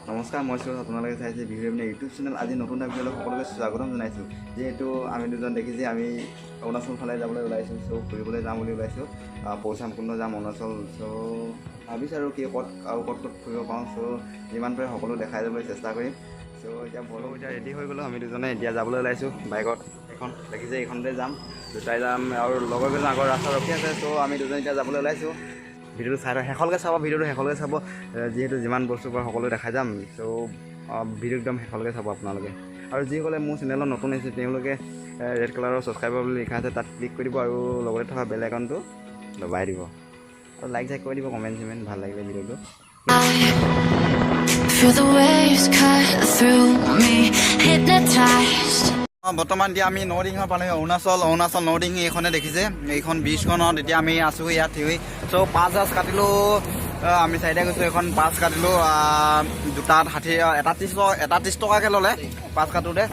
নমস্কাৰ, মই সুৰত আপোনালোকে চাইছে বিহুৰে বিৰিনা ইউটিউব চেনেল। আজি নতুন এটা ভিডিঅ'লৈ সকলোকে স্বাগতম জনাইছোঁ। যিহেতু আমি দুজন দেখিছে আমি অৰুণাচল ফালে যাবলৈ ওলাইছোঁ, চ' ফুৰিবলৈ যাম বুলি ওলাইছোঁ। পাৰ্সুৰাম কুণ্ড যাম অৰুণাচল। চ' ভাবিছোঁ আৰু কি ক'ত ফুৰিব পাৰোঁ। চ' যিমান পাৰে সকলো দেখাই যাবলৈ চেষ্টা কৰিম। চ' এতিয়া ৰেডি হৈ গ'লোঁ আমি দুজনে। এতিয়া যাবলৈ ওলাইছোঁ বাইকত। এখন দেখিছে এইখনতে যাম, দুটাই যাম আৰু লগৰ কেইজন আগৰ ৰাস্তা ৰখি আছে। চ' আমি দুজন এতিয়া যাবলৈ ওলাইছোঁ। ভিডিঅ'টো চাই শেষলৈকে চাব, ভিডিঅ'টো শেষলৈকে চাব। যিহেতু যিমান বস্তু পাৰোঁ সকলো দেখাই যাম। চ' ভিডিঅ' একদম শেষলৈকে চাব আপোনালোকে। আৰু যিসকলে মোৰ চেনেলত নতুন আহিছে তেওঁলোকে ৰেড কালাৰৰ ছাবস্ক্ৰাইবাৰ বুলি লিখা আছে, তাত ক্লিক কৰি দিব আৰু লগতে থকা বেল আইকনটো দবাই দিব আৰু লাইক কৰি দিব, কমেণ্ট ভাল লাগিলে ভিডিঅ'টো। বৰ্তমান এতিয়া আমি নদিঙৰ পালেহি, অৰুণাচল নদিঙি এইখনে দেখিছে। এইখন ব্ৰিজখনত এতিয়া আমি আছোঁ ইয়াত থিয় হৈ। চ' পাঁচ কাটিলোঁ, আমি চাৰিটা গৈছোঁ। এখন পাঁচ কাটিলোঁ দুটাত 60, এটা 30 টকাকৈ ল'লে পাঁচ কাটোতে।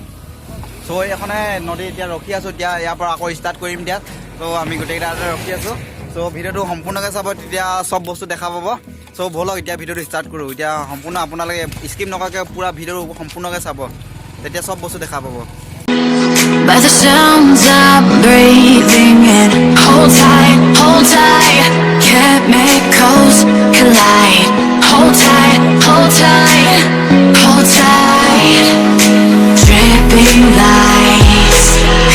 চ' এইখনে নদী এতিয়া ৰখি আছোঁ। এতিয়া ইয়াৰ পৰা আকৌ ষ্টাৰ্ট কৰিম এতিয়া। চ' আমি গোটেইকেইটাতে ৰখি আছোঁ। চ' ভিডিঅ'টো সম্পূৰ্ণকৈ চাব, তেতিয়া চব বস্তু দেখা পাব। চ' ব'লক এতিয়া ভিডিঅ'টো ষ্টাৰ্ট কৰোঁ। এতিয়া সম্পূৰ্ণ আপোনালোকে স্কিপ নকৰাকৈ পূৰা ভিডিঅ'টো সম্পূৰ্ণকৈ চাব, তেতিয়া চব বস্তু দেখা পাব। By the sounds I'm breathing in, hold tight, chemicals collide. Hold tight, dripping lights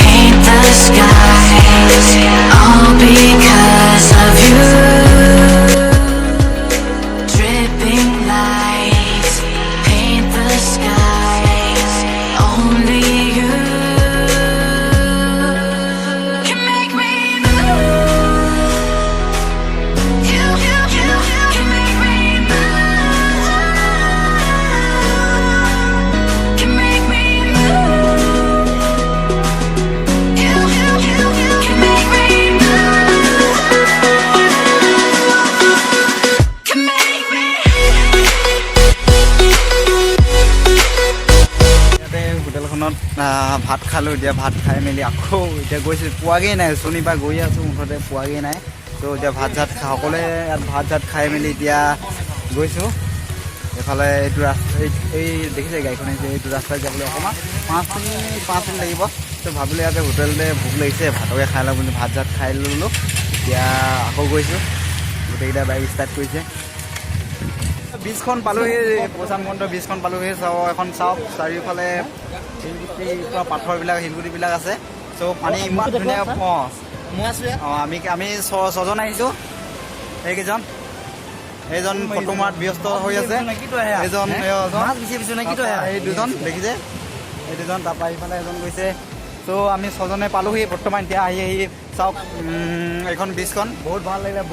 paint the skies, all because of you. Dripping lights paint the skies, only you. ভাত খালোঁ। এতিয়া ভাত খাই মেলি আকৌ এতিয়া গৈছোঁ, পোৱাগেই নাই। চুনিৰ পৰা গৈ আছোঁ, মুঠতে পোৱাগেই নাই। ত' এতিয়া ভাত সকলোৱে ইয়াত ভাত খাই মেলি এতিয়া গৈছোঁ এইফালে। এইটো ৰাস্তা এই দেখিছে গাড়ীখন আহিছে, এইটো ৰাস্তাত যাবলৈ অকণমান 5 মিনিট লাগিব। ত' ভাবিলোঁ ইয়াতে হোটেলতে ভোক লাগিছে, ভাতকে খাই লওঁ বুলি ভাত খাই ল'লোঁ। এতিয়া আকৌ গৈছোঁ, গোটেইকেইটা বাইক ষ্টাৰ্ট কৰিছে। ব্ৰিজখন পালোঁহি, পাৰ্সুৰাম কুণ্ড ব্ৰিজখন পালোঁহি। এখন চাওক চাৰিওফালে শিলগুটিৰ পাথৰবিলাক, শিলগুটিবিলাক আছে। চ' পানী ইমান ধুনীয়া। আমি ছজন আহিছোঁ। এইকেইজন, এইজন ফটো মৰাত ব্যস্ত হৈ আছে, এইজন এই দুজন দেখিছে, এই দুজন। তাৰপৰা এইফালে এজন গৈছে। চ' আমি ছজনে পালোঁহি বৰ্তমান। এতিয়া আহি চাওক এইখন ব্ৰিজখন বহুত ভাল লাগিলে,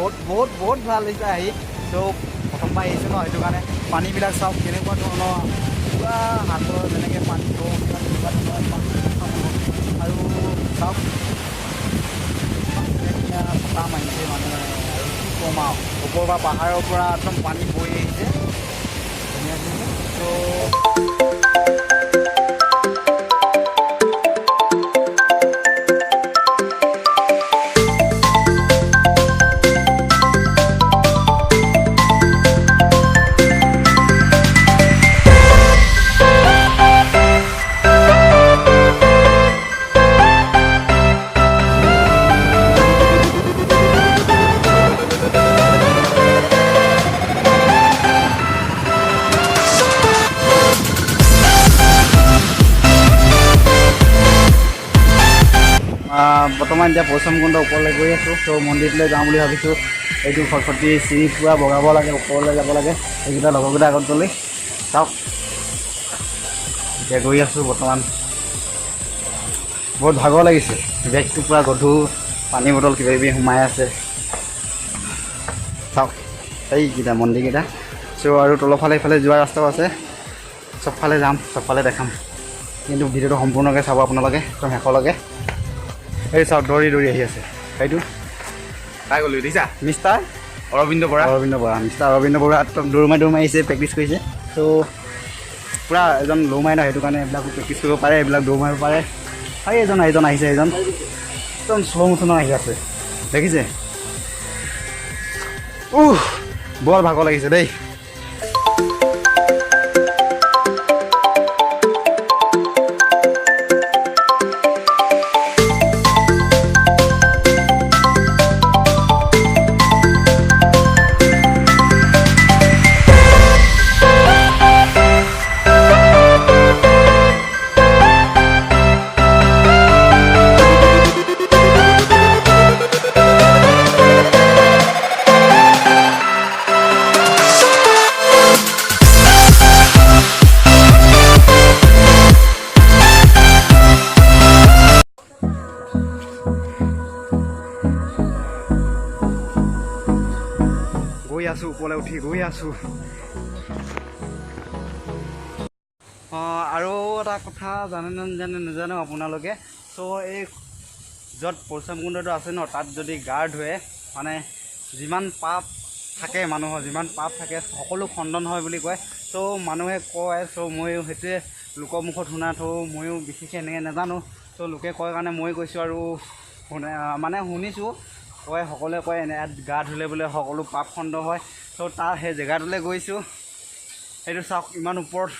বহুত ভাল লাগিছে আহি। চ' প্ৰথমবাৰ আহিছোঁ ন, সেইটো কাৰণে পানীবিলাক চাওক কেনেকুৱা ধৰণৰ, পুৰা সাগৰ যেনেকৈ পানী আৰু চাওক পাম আহিছে মানুহে আৰু কি ক'ম আৰু। ওপৰৰ পৰা পাহাৰৰ পৰা একদম পানী বৈ আহিছে ধুনীয়া ধুনীয়া। চ' বৰ্তমান এতিয়া পাৰ্সুৰাম কুণ্ড ওপৰলৈ গৈ আছোঁ। চ' মন্দিৰলৈ যাওঁ বুলি ভাবিছোঁ। এইটো খটখটি চিৰি পুৰা বগাব লাগে, ওপৰলৈ যাব লাগে। এইকেইটা লগৰকেইটা আগত গ'লে চাওক। এতিয়া গৈ আছোঁ বৰ্তমান, বহুত ভাগৰ লাগিছে। বেগটো পূৰা গধুৰ, পানী বটল কিবাকিবি সোমাই আছে। চাওক এইকেইটা মন্দিৰকেইটা। চ' আৰু তলৰফালে এইফালে যোৱা ৰাস্তাও আছে। চবফালে যাম, চবফালে দেখাম, কিন্তু ভিডিঅ'টো সম্পূৰ্ণকৈ চাব আপোনালোকে একদম শেষলৈকে। এই চাওক দৌৰি আহি আছে। সেইটো কাই গ'লো দেখিছা? মিষ্টাৰ অৰবিন্দ বৰা। মিষ্টাৰ অৰবিন্দ বৰা একদম দৌৰ মাৰি আহিছে, প্ৰেক্টিচ কৰিছে। ত' পূৰা এজন ল' মাৰি ন, সেইটো কাৰণে এইবিলাকো প্ৰেক্টিচ কৰিব পাৰে, এইবিলাক দৌৰ মাৰিব পাৰে। আৰু এজন আহিছে, এজন একদম শ্ল' মোচনত আহি আছে দেখিছে। বৰ ভাগৰ লাগিছে দেই। আছোঁ ওপৰলৈ উঠি গৈ আছোঁ। আৰু এটা কথা জানে নাজানো আপোনালোকে। চ' এই য'ত পৰশুৰাম কুণ্ডটো আছে ন, তাত যদি গা ধুৱে মানে যিমান পাপ থাকে মানুহৰ, যিমান পাপ থাকে সকলো খণ্ডন হয় বুলি কয়। চ' মানুহে কয়, চ' ময়ো সেইটোৱে লোকৰ মুখত শুনা, ময়ো বিশেষকৈ এনেকৈ নাজানো। চ' লোকে কয় কাৰণে মই কৈছোঁ আৰু মানে শুনিছোঁ, কয় সকলোৱে কয় এনে ইয়াত গা ধুলে বোলে সকলো পাপ খণ্ড হয়। চ' তাৰ সেই জেগাটোলৈ গৈছোঁ। সেইটো চাওক, ইমান ওপৰত,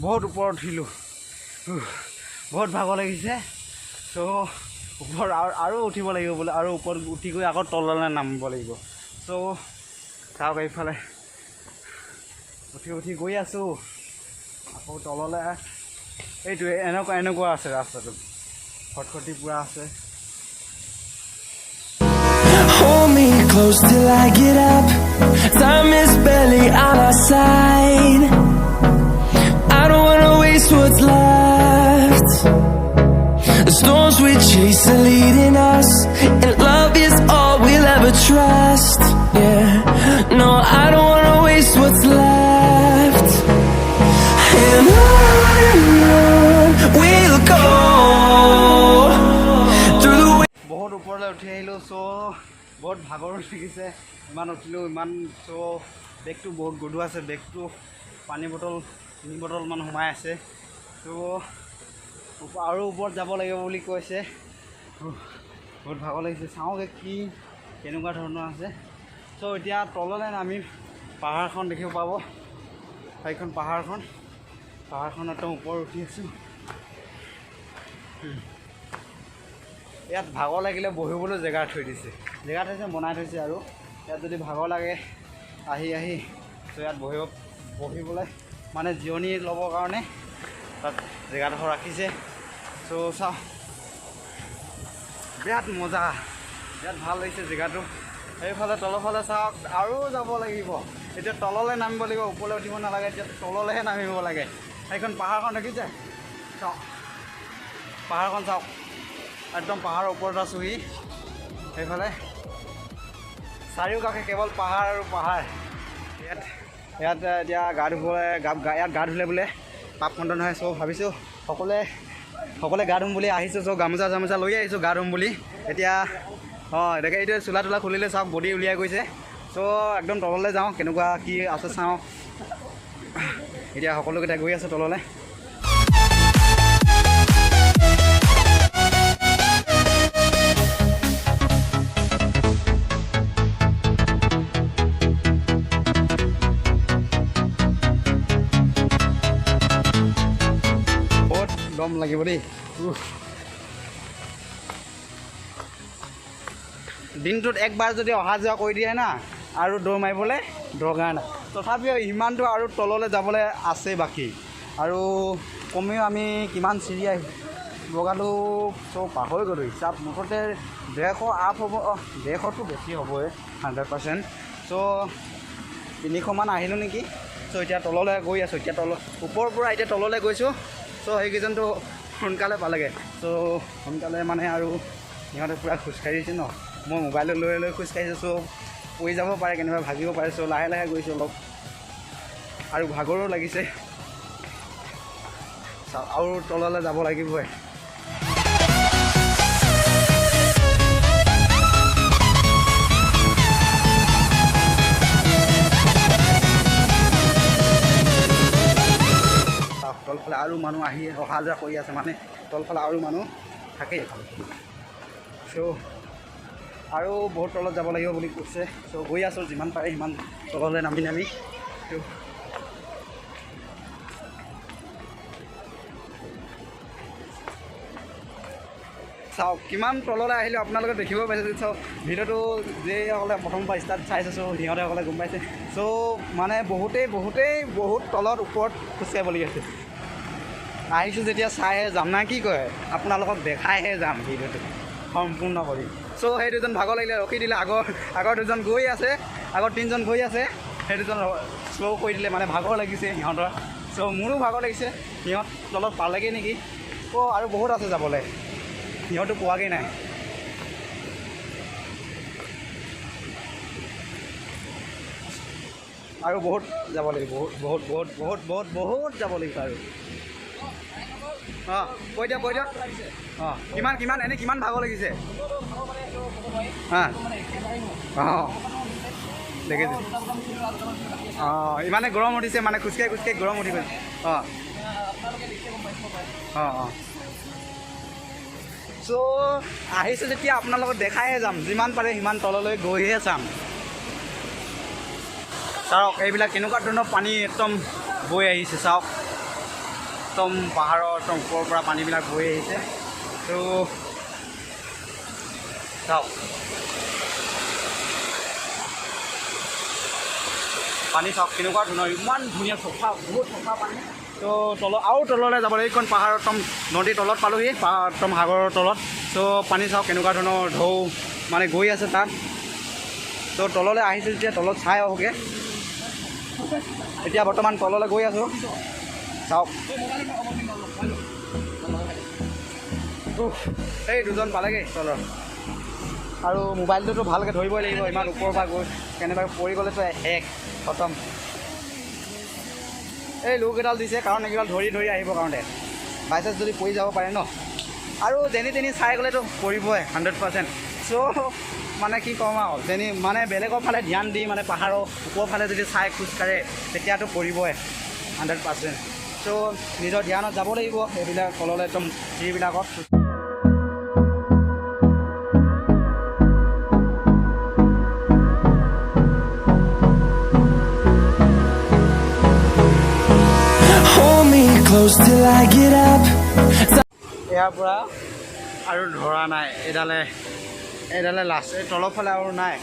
বহুত ওপৰত উঠিলোঁ, বহুত ভাগৰ লাগিছে। চ' ওপৰত আৰু উঠিব লাগিব বোলে, আৰু ওপৰত উঠি গৈ আকৌ তললৈ নামিব লাগিব। চ' চাওক এইফালে উঠি গৈ আছোঁ আকৌ তললৈ। এইটোৱে এনেকুৱা আছে ৰাস্তাটো, খটখটি পূৰা আছে। Hold me close till I get up. Time is barely on our side. I don't wanna waste what's left. The storms we chase are leading us, and love is all we'll ever trust. Yeah, no, I don't wanna waste what's left. And on we'll go through the way. বহুত ওপৰলৈ উঠি আহিলোঁ। চ' বহুত ভাগৰ লাগিছে, ইমান উঠিলোঁ ইমান। চ' বেগটো বহুত গধুৰ আছে, বেগটো পানী বটল 3 বটলমান সোমাই আছে। চ' আৰু ওপৰত যাব লাগিব বুলি কৈছে। বহুত ভাগৰ লাগিছে, চাওঁগৈ কেনেকুৱা ধৰণৰ আছে। চ' এতিয়া তললৈ নামি পাহাৰখন দেখিব পাব, সেইখন পাহাৰখন একদম ওপৰত উঠি আছোঁ। ইয়াত ভাগৰ লাগিলে বহিবলৈ জেগা থৈছে, বনাই থৈছে। আৰু ইয়াত যদি ভাগৰ লাগে আহি ত' ইয়াত বহিবলৈ মানে জিৰণি ল'বৰ কাৰণে তাত জেগাডোখৰ ৰাখিছে। চ' চাওঁ, বিৰাট মজা, বিৰাট ভাল লাগিছে জেগাটো। সেইফালে তলৰফালে চাওক, আৰু যাব লাগিব। এতিয়া তললৈ নামিব লাগিব, ওপৰলৈ উঠিব নালাগে, এতিয়া তললৈহে নামিব লাগে। সেইখন পাহাৰখন দেখিছে, চাওক পাহাৰখন চাওক, একদম পাহাৰৰ ওপৰত আছোঁহি। সেইফালে চাৰিওকাষে কেৱল পাহাৰ আৰু পাহাৰ। ইয়াত এতিয়া গা ধুলে বোলে পাপ খণ্ডন হয়। চ' ভাবিছোঁ সকলোৱে গা ধুম বুলি আহিছোঁ। চ' গামোচা লৈ আহিছোঁ গা ধুম বুলি। এতিয়া এনেকৈ এইটোৱে চোলা তোলা খুলিলে চাওক, বডি উলিয়াই গৈছে। চ' একদম তললৈ যাওঁ, কেনেকুৱা কি আছে চাওঁ। এতিয়া সকলোকেইটা গৈ আছোঁ তললৈ। দম লাগিব দেই। দিনটোত একবাৰ যদি অহা যোৱা কৰি দিয়ে না, আৰু দৌৰ মাৰিবলৈ দৰকাৰ নাই। তথাপিও ইমানটো আৰু তললৈ যাবলৈ আছে বাকী। আৰু কমেও আমি কিমান চিৰি বগালোঁ, চ' পাহৰি গ'লোঁ হিচাপ। মুঠতে 150 আপ হ'ব, 150টো বেছি হ'বই 100%। চ' 300মান আহিলোঁ নেকি। চ' এতিয়া তললৈ গৈ আছোঁ। ওপৰৰ পৰা এতিয়া তললৈ গৈছোঁ। চ' সেইকেইজনটো সোনকালে পালেগৈ। চ' সোনকালে মানে আৰু সিহঁতে পূৰা খোজকাঢ়িছে ন, মই মোবাইলটো লৈ খোজকাঢ়িছোঁ। চ' পৰি যাব পাৰে, কেনেবা ভাগিব পাৰে। চ' লাহে গৈছোঁ অলপ, আৰু ভাগৰো লাগিছে। আৰু তললৈ যাব লাগিবই। তলফালে আৰু মানুহ অহা যোৱা কৰি আছে, মানে তলফালে আৰু মানুহ থাকেই। চ' আৰু বহুত তলত যাব লাগিব বুলি কৈছে। চ' গৈ আছোঁ, যিমান পাৰে সিমান তললৈ নামি ত' চাওক কিমান তললৈ আহিলোঁ, আপোনালোকে দেখিব পাইছে। চাওক ভিডিঅ'টো যিসকলে প্ৰথমবাৰ ষ্টাৰ্ট চাইছে, চ' সিহঁতে গম পাইছে। চ' মানে বহুত তলত ওপৰত খোজকাঢ়িবলগীয়া আছে। আহিছোঁ যেতিয়া চাইহে যাম না, কি কয়, আপোনালোকক দেখাইহে যাম ভিডিঅ'টো সম্পূৰ্ণ কৰি। চ' সেই দুজন ভাগৰ লাগিলে ৰখি দিলে, আগৰ দুজন গৈ আছে, আগৰ 3জন গৈ আছে, সেই দুজন শ্ল' কৰি দিলে, মানে ভাগৰ লাগিছে সিহঁতৰ। চ' মোৰো ভাগৰ লাগিছে, সিহঁত তলত পালেগৈ নেকি। আৰু বহুত আছে যাবলৈ, সিহঁতো পোৱাগৈ নাই। চ' আৰু বহুত যাব লাগিব বহুত বহুত বহুত বহুত বহুত যাব লাগিব আৰু অঁ কৈ দিয়ক অঁ কিমান এনেই কিমান ভাগৰ লাগিছে অঁ দেখিছোঁ ইমানে গৰম উঠিছে মানে খোজকাঢ়ি গৰম উঠি গৈছে অঁ চ' আহিছোঁ যেতিয়া আপোনাৰ লগত দেখাইহে যাম যিমান পাৰে সিমান তললৈ গৈহে চাম চাওক এইবিলাক কেনেকুৱা ধৰণৰ পানী একদম বৈ আহিছে চাওক একদম পাহাৰৰ একদম ওপৰৰ পৰা পানীবিলাক বৈ আহিছে ত' চাওক পানী চাওক কেনেকুৱা ধৰণৰ ইমান ধুনীয়া চফা বহুত চফা পানী তো তললৈ যাব লাগিব এইখন পাহাৰৰ একদম নদীৰ তলত পালোহি একদম সাগৰৰ তলত তো পানী চাওক কেনেকুৱা ধৰণৰ ঢৌ মানে গৈ আছে তাত তো তললৈ আহিছোঁ যেতিয়া তলত চাই আহোঁগৈ এতিয়া বৰ্তমান তললৈ গৈ আছোঁ চাওক এই দুজন পালেগৈ তলত আৰু মোবাইলটোতো ভালকৈ ধৰিবই লাগিব ইমান ওপৰৰ পৰা গৈ কেনেবাকৈ পৰি গ'লেতো খতম এই লোককেইডাল দিছে কাৰণ এইকেইডাল ধৰি আহিবৰ কাৰণে বাইচাঞ্চ যদি পৰি যাব পাৰে ন আৰু যেনি তেনি চাই গ'লেতো পৰিবই 100% চ' মানে কি ক'ম আৰু যেনি মানে বেলেগৰ ফালে ধ্যান দি মানে পাহাৰৰ ওপৰৰ ফালে যদি চাই খোজকাঢ়ে তেতিয়াতো পৰিবই 100% চ' নিজৰ ধ্যানত যাব লাগিব এইবিলাক তললৈ একদম চিৰিবিলাকত Close till I get up. ইয়াৰ পৰা আৰু ধৰা নাই এইডালে লাষ্ট এই তলৰ ফালে আৰু নাই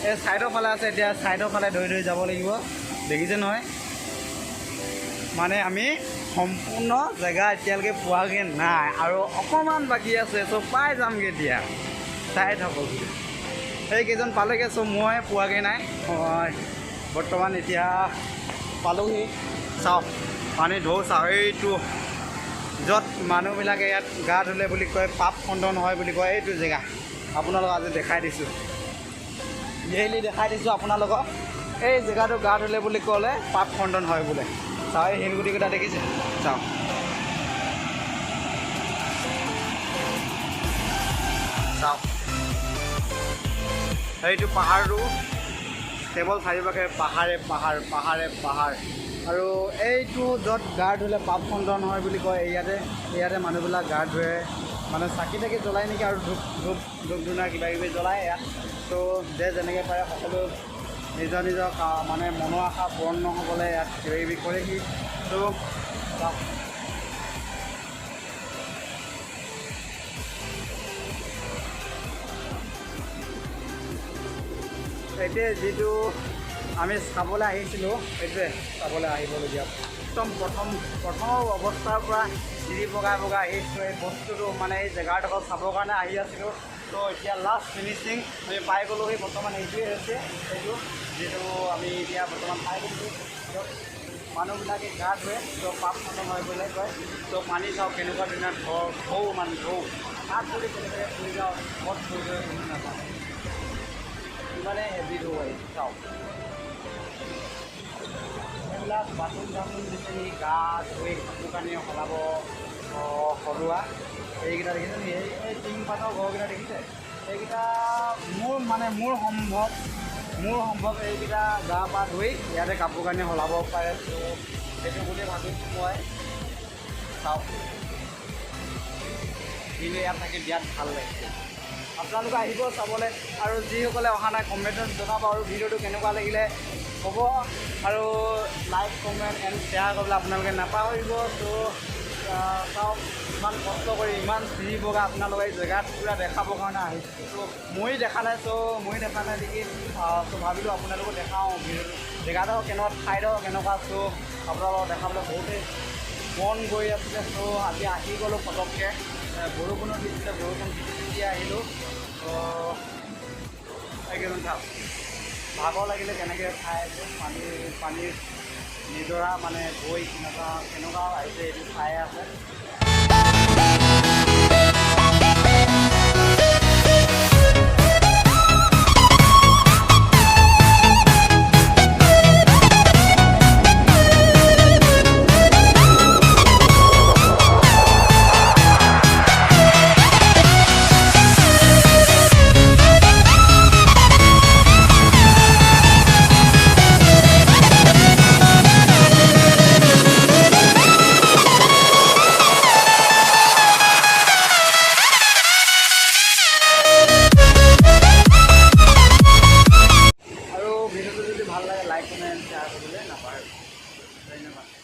এই ছাইডৰ ফালে আছে এতিয়া ছাইডৰ ফালে ধৰি যাব লাগিব দেখিছে নহয় মানে আমি সম্পূৰ্ণ জেগা এতিয়ালৈকে পোৱাগৈ নাই আৰু অকণমান বাকী আছে চ' পাই যামগৈ এতিয়া চাই থাকক সেইকেইজন পালেগৈ চ' মই পোৱাগৈ নাই মই বৰ্তমান এতিয়া পালোহি চাওক পানী ঢৌ চাওক এইটো য'ত মানুহবিলাকে ইয়াত গা ধুলে বুলি কয় পাপ খণ্ডন হয় বুলি কয় এইটো জেগা আপোনালোকক আজি দেখাই দিছোঁ ডেইলি দেখাই দিছোঁ আপোনালোকক এই জেগাটো গা ধুলে বুলি ক'লে পাপ খণ্ডন হয় বোলে চাওক এই শিলগুটিকেইটা দেখিছে চাওক চাওক এইটো পাহাৰটো কেৱল চাৰিওকাষে পাহাৰ আৰু এইটো য'ত গা ধুলে পাপ খণ্ডন হয় বুলি কয় ইয়াতে মানুহবিলাক গা ধুৱে মানে চাকি তাকি জ্বলাই নেকি আৰু ধূপ ধূনা কিবাকিবি জ্বলায় ইয়াত ত' যে যেনেকৈ পাৰে সকলো নিজৰ মানে মনৰ আশা পূৰণ নহ'বলৈ ইয়াত কিবাকিবি কৰেহি ত' এতিয়া যিটো আমি চাবলৈ আহিছিলোঁ সেইটোৱে চাবলৈ আহিবলগীয়া একদম প্ৰথম অৱস্থাৰ পৰা চিৰি বগাই আহিছোঁ এই বস্তুটো মানে এই জেগাডোখৰ চাবৰ কাৰণে আহি আছিলোঁ তো এতিয়া লাষ্ট ফিনিচিং আমি পাই গ'লোহি বৰ্তমান এইটোৱে হৈছে এইটো যিটো আমি এতিয়া বৰ্তমান পাই গৈছোঁ মানুহবিলাকে গা ধুৱে তো পাপ খতম হয় বুলি কয় তো পানী চাওক কেনেকুৱা ধুনীয়া ঢৌ মানে ঢৌ তাত যদি কেনেকৈ ফুৰি যাওঁ ক'ত ফুৰি গৈ কোনো নাপায় ইমানে হেভি ঢৌ আহিছে চাওক এইবিলাক বাথৰুম চাথৰুম বিচাৰি গা ধুই কাপোৰ কানি সলাব সলোৱা এইকেইটা দেখিছে নেকি এই টিংপাতৰ ঘৰকেইটা দেখিছে এইকেইটা মোৰ সম্ভৱ এইকেইটা গা পা ধুই ইয়াতে কাপোৰ কানি সলাব পাৰে ত' সেইটো বুলি ভাবিছোঁ মই চাওক কিন্তু ইয়াত থাকি বিৰাট ভাল লাগিছে আপোনালোকে আহিব চাবলৈ আৰু যিসকলে অহা নাই কমেণ্টত জনাব আৰু ভিডিঅ'টো কেনেকুৱা লাগিলে হ'ব আৰু লাইক কমেণ্ট এণ্ড শ্বেয়াৰ কৰিবলৈ আপোনালোকে নাপাহৰিব ত' চাওক ইমান কষ্ট কৰি ইমান চিৰি বগা আপোনালোকে এই জেগাত পূৰা দেখাবৰ কাৰণে আহিছোঁ ত' মই দেখা নাই দেখি ত' ভাবিলোঁ আপোনালোকক দেখাওঁ জেগাডোখৰ কেনেকুৱা ঠাইডোখৰ কেনেকুৱা চ' আপোনালোকক দেখাবলৈ বহুতেই মন গৈ আছিলে ত' আজি আহি গ'লোঁ পটককৈ বৰষুণো দিছিলে বৰষুণ দি আহিলোঁ এইকেইজন চাওক ভাগৰ লাগিলে কেনেকৈ খাই আছে পানীৰ নিজৰা মানে বৈ কেনেকুৱা আহিছে এইটো চাই আছে কমেণ্ট শ্বেয়াৰ কৰিবলৈ নাপাহৰিব ধন্যবাদ